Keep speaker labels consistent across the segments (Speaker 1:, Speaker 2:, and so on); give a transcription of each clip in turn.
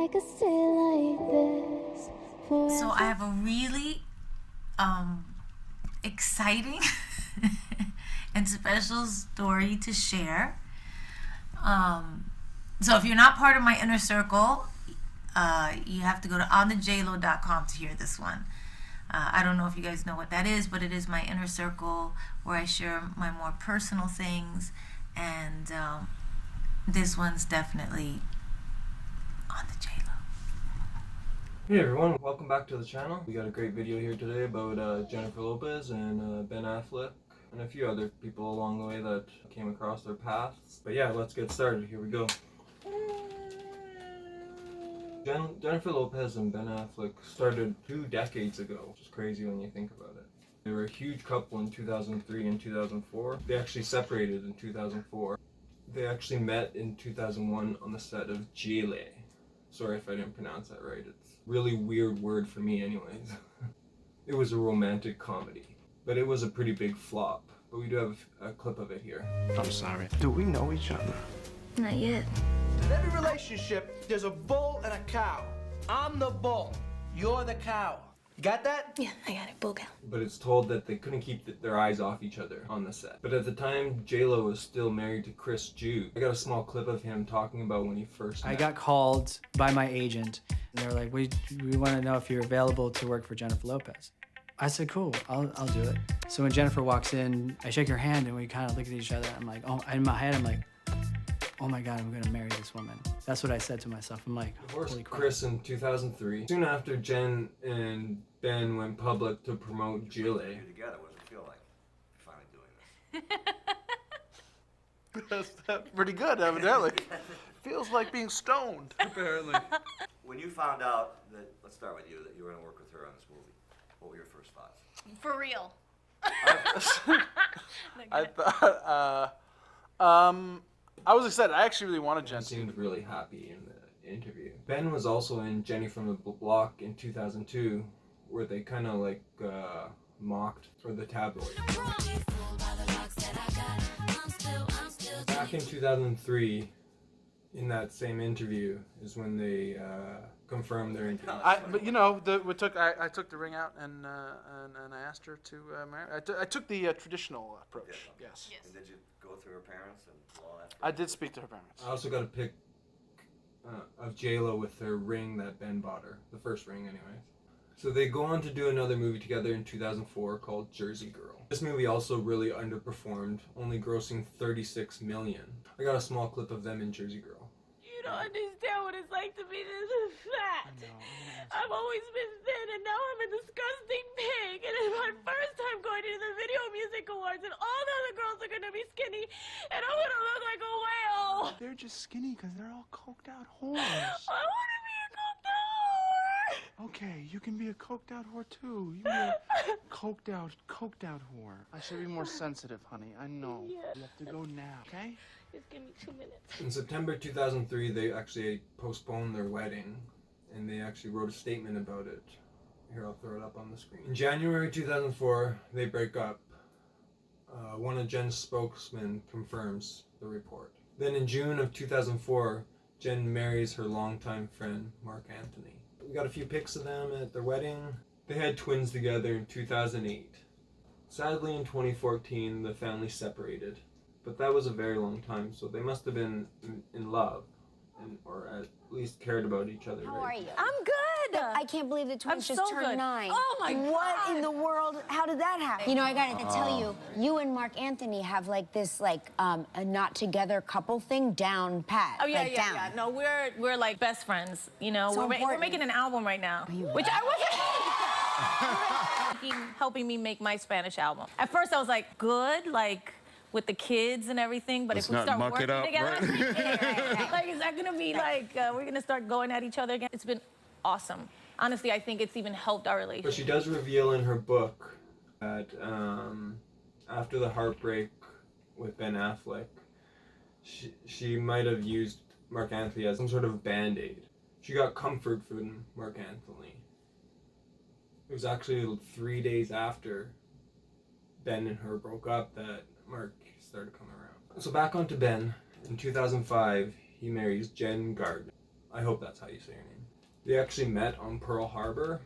Speaker 1: I could stay like this forever.
Speaker 2: So I have a really exciting and special story to share. So if you're not part of my inner circle, you have to go to onthejlo.com to hear this one. I don't know if you guys know what that is, but it is my inner circle where I share my more personal things, and this one's definitely on the JLo.
Speaker 3: Hey everyone, welcome back to the channel. We got a great video here today about Jennifer Lopez and Ben Affleck and a few other people along the way that came across their paths. But yeah, let's get started. Here we go. Jennifer Lopez and Ben Affleck started 2 decades ago, which is crazy when you think about it. They were a huge couple in 2003 and 2004. They actually separated in 2004. They actually met in 2001 on the set of Jile. Sorry if I didn't pronounce that right. It's a really weird word for me anyways. It was a romantic comedy, but it was a pretty big flop. But we do have a clip of it here.
Speaker 4: I'm sorry. Do we know each other?
Speaker 2: Not yet.
Speaker 5: In every relationship, there's a bull and a cow. I'm the bull. You're the cow. You got that?
Speaker 2: Yeah, I got it. Bull cow.
Speaker 3: But it's told that they couldn't keep their eyes off each other on the set. But at the time, JLo was still married to Chris Jude. I got a small clip of him talking about when he first met.
Speaker 6: I got called by my agent, and they were like, we want to know if you're available to work for Jennifer Lopez. I said, cool, I'll do it. So when Jennifer walks in, I shake her hand, and we kind of look at each other. I'm like, oh, in my head, I'm like, oh my God, I'm gonna marry this woman. That's what I said to myself. I'm like,
Speaker 3: divorced
Speaker 6: holy crap.
Speaker 3: Chris in 2003. Soon after, Jen and Ben went public to promote Jile.
Speaker 4: Together, what does it feel like finally doing this?
Speaker 5: That's pretty good, evidently. Feels like being stoned, apparently.
Speaker 4: When you found out that, let's start with you, that you were going to work with her on this movie, what were your first thoughts?
Speaker 2: For real.
Speaker 5: I thought, I was excited. I actually really wanted Jen
Speaker 3: Jen
Speaker 5: to.
Speaker 3: seemed really happy in the interview. Ben was also in Jenny from the Block in 2002, where they kind of like mocked for the tabloid. Back in 2003, in that same interview, is when they confirmed their engagement.
Speaker 5: But you know, I took the ring out and I asked her to marry. I took the traditional approach. Yes.
Speaker 4: And did you go through her parents and all that?
Speaker 5: I did speak to her parents.
Speaker 3: I also got a pic of JLo with her ring that Ben bought her, the first ring anyways. So they go on to do another movie together in 2004 called Jersey Girl. This movie also really underperformed, only grossing $36 million. I got a small clip of them in Jersey Girl.
Speaker 7: You don't understand what it's like to be this fat. I've always been thin, and now I'm a disgusting pig. And it's my first time going to the Video Music Awards, and all the other girls are gonna be skinny, and I'm gonna look like a whale.
Speaker 5: They're just skinny because they're all coked out whores.
Speaker 7: I wanna be a cooked out whore.
Speaker 5: Okay, you can be a coked out whore too. You can be a coked out whore. I should be more sensitive, honey. I know.
Speaker 7: Yeah.
Speaker 5: You have to go now, okay?
Speaker 7: Just give me 2 minutes.
Speaker 3: In September 2003, they actually postponed their wedding, and they actually wrote a statement about it. Here, I'll throw it up on the screen. In January 2004, they break up. One of Jen's spokesmen confirms the report. Then in June of 2004, Jen marries her longtime friend, Mark Anthony. We got a few pics of them at their wedding. They had twins together in 2008. Sadly, in 2014, the family separated. But that was a very long time, so they must have been in love, or at least cared about each other.
Speaker 8: How are you?
Speaker 7: I'm good.
Speaker 8: I can't believe the twins
Speaker 7: I'm
Speaker 8: just
Speaker 7: so
Speaker 8: turned
Speaker 7: good.
Speaker 8: 9.
Speaker 7: Oh my
Speaker 8: What
Speaker 7: God.
Speaker 8: in the world? How did that happen? You know, I gotta tell you, you and Mark Anthony have like this a not together couple thing down pat.
Speaker 7: Oh yeah,
Speaker 8: like,
Speaker 7: yeah,
Speaker 8: down.
Speaker 7: yeah. No, we're like best friends. You know,
Speaker 8: So
Speaker 7: we're
Speaker 8: important.
Speaker 7: making an album right now, which I wasn't helping me make my Spanish album. At first, I was like, good, like with the kids and everything. But
Speaker 9: Let's
Speaker 7: if we
Speaker 9: not
Speaker 7: start
Speaker 9: muck
Speaker 7: working
Speaker 9: it up,
Speaker 7: together,
Speaker 9: right?
Speaker 7: like, is that gonna be like we're gonna start going at each other again? It's been awesome. Honestly, I think it's even helped our
Speaker 3: But
Speaker 7: relationship.
Speaker 3: she does reveal in her book that after the heartbreak with Ben Affleck, she might have used Mark Anthony as some sort of band-aid. She got comfort from Mark Anthony. It was actually 3 days after Ben and her broke up that Mark started coming around. So back onto Ben. In 2005, he marries Jen Gardner. I hope that's how you say your name. They actually met on Pearl Harbor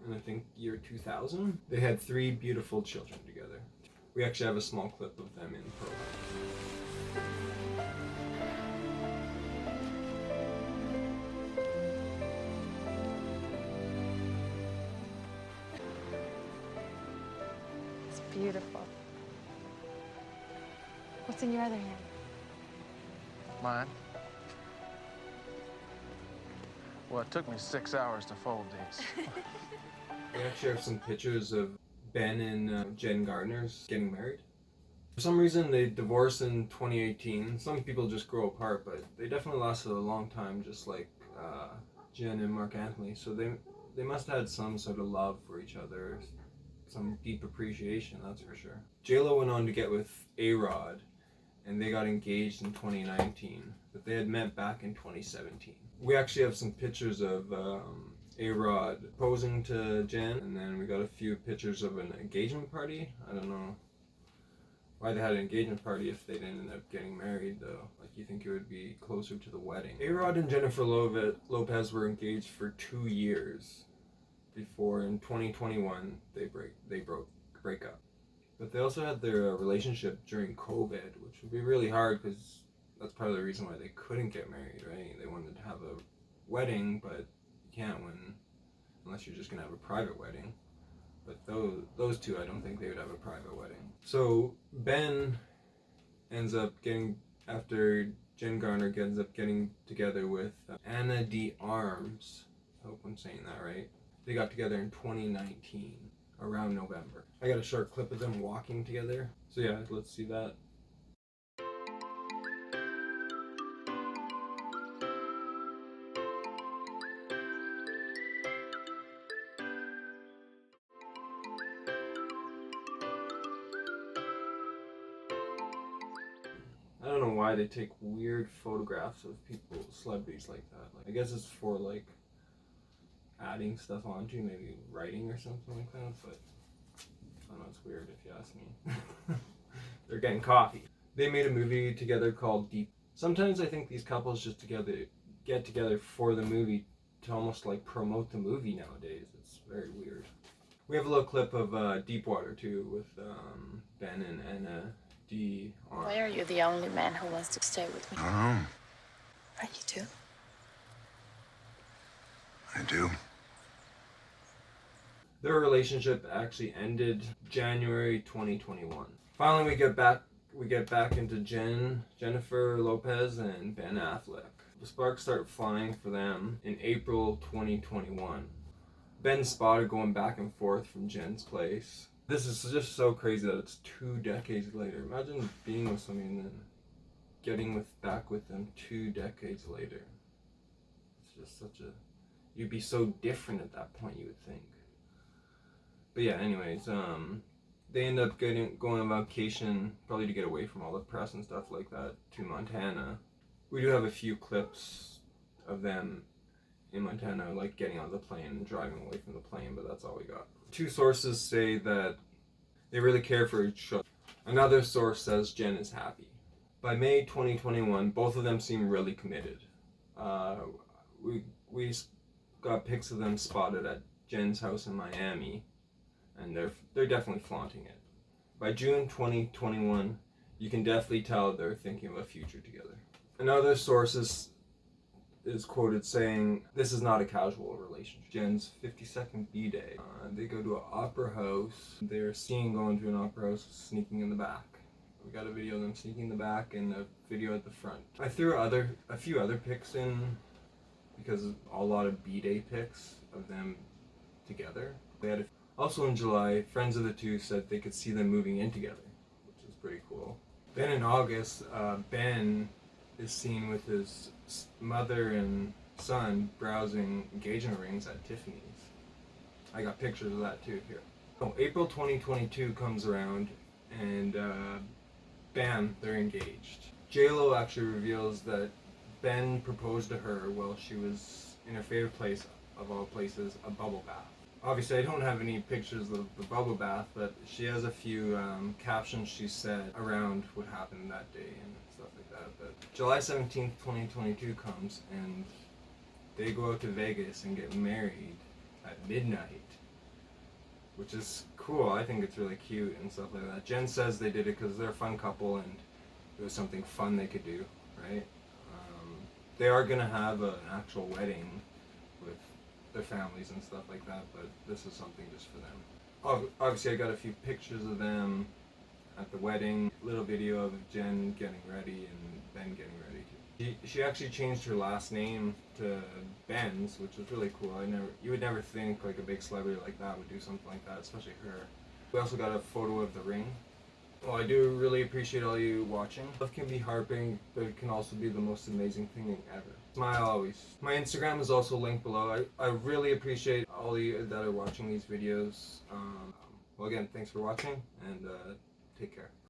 Speaker 3: in, I think, year 2000. They had 3 beautiful children together. We actually have a small clip of them in Pearl Harbor.
Speaker 1: It's beautiful. What's in your other hand?
Speaker 5: Mine? Well, it took me 6 hours to fold these.
Speaker 3: We actually have some pictures of Ben and Jen Gardner's getting married. For some reason, they divorced in 2018. Some people just grow apart, but they definitely lasted a long time, just like Jen and Mark Anthony. So they must have had some sort of love for each other, some deep appreciation, that's for sure. J-Lo went on to get with A-Rod, and they got engaged in 2019, but they had met back in 2017. We actually have some pictures of A-Rod posing to Jen, and then we got a few pictures of an engagement party. I don't know why they had an engagement party if they didn't end up getting married, though. Like, you think it would be closer to the wedding. A-Rod and Jennifer Lopez were engaged for 2 years before, in 2021, they break up. But they also had their relationship during COVID, which would be really hard because that's part of the reason why they couldn't get married, right? They wanted to have a wedding, but you can't unless you're just gonna have a private wedding. But those two, I don't think they would have a private wedding. So Ben ends up getting, after Jen Garner ends up getting together with Anna D. Arms. I hope I'm saying that right. They got together in 2019, around November. I got a short clip of them walking together. So yeah, let's see that. I don't know why they take weird photographs of people, celebrities like that. Like, I guess it's for like adding stuff onto, maybe writing or something like that, but I don't know, it's weird if you ask me. They're getting coffee. They made a movie together called Deep. Sometimes I think these couples just get together for the movie to almost like promote the movie nowadays. It's very weird. We have a little clip of Deepwater too with Ben and Anna D. Arms.
Speaker 9: Why are you the only man who wants to stay with me?
Speaker 10: I don't know.
Speaker 9: Are you too?
Speaker 10: I do.
Speaker 3: Their relationship actually ended January 2021. Finally, we get back into Jennifer Lopez and Ben Affleck. The sparks start flying for them in April 2021. Ben spotted going back and forth from Jen's place. This is just so crazy that it's 2 decades later. Imagine being with somebody and then getting back with them 2 decades later. It's just you'd be so different at that point, you would think. But yeah, anyways, they end up going on vacation, probably to get away from all the press and stuff like that, to Montana. We do have a few clips of them in Montana, like getting on the plane and driving away from the plane, but that's all we got. 2 sources say that they really care for each other. Another source says Jen is happy. By May 2021, both of them seem really committed. We got pics of them spotted at Jen's house in Miami, and they're definitely flaunting it. By June 2021, you can definitely tell they're thinking of a future together. Another source is quoted saying, "This is not a casual relationship." Jen's 52nd B-Day. They go to an opera house. They're seen going to an opera house, sneaking in the back. We got a video of them sneaking in the back and a video at the front. I threw a few other pics in because a lot of B-Day pics of them together. They had also in July, friends of the two said they could see them moving in together, which is pretty cool. Then in August, Ben is seen with his mother and son browsing engagement rings at Tiffany's. I got pictures of that too here. So April 2022 comes around and bam, they're engaged. J-Lo actually reveals that Ben proposed to her while she was in her favorite place of all places, a bubble bath. Obviously, I don't have any pictures of the bubble bath, but she has a few captions she said around what happened that day and stuff like that. But July 17th, 2022 comes, and They go out to Vegas and get married at midnight, which is cool. I think it's really cute and stuff like that. Jen says they did it because they're a fun couple and it was something fun they could do, right? They are gonna have an actual wedding with their families and stuff like that, but this is something just for them. Obviously I got a few pictures of them at the wedding, little video of Jen getting ready and Ben getting ready. She actually changed her last name to Ben's, which was really cool. You would never think like a big celebrity like that would do something like that, especially her. We also got a photo of the ring. Well, I do really appreciate all you watching. Love can be heartbreaking, but it can also be the most amazing thing ever. Smile always. My Instagram is also linked below. I really appreciate all you that are watching these videos. Well, again, thanks for watching, and take care.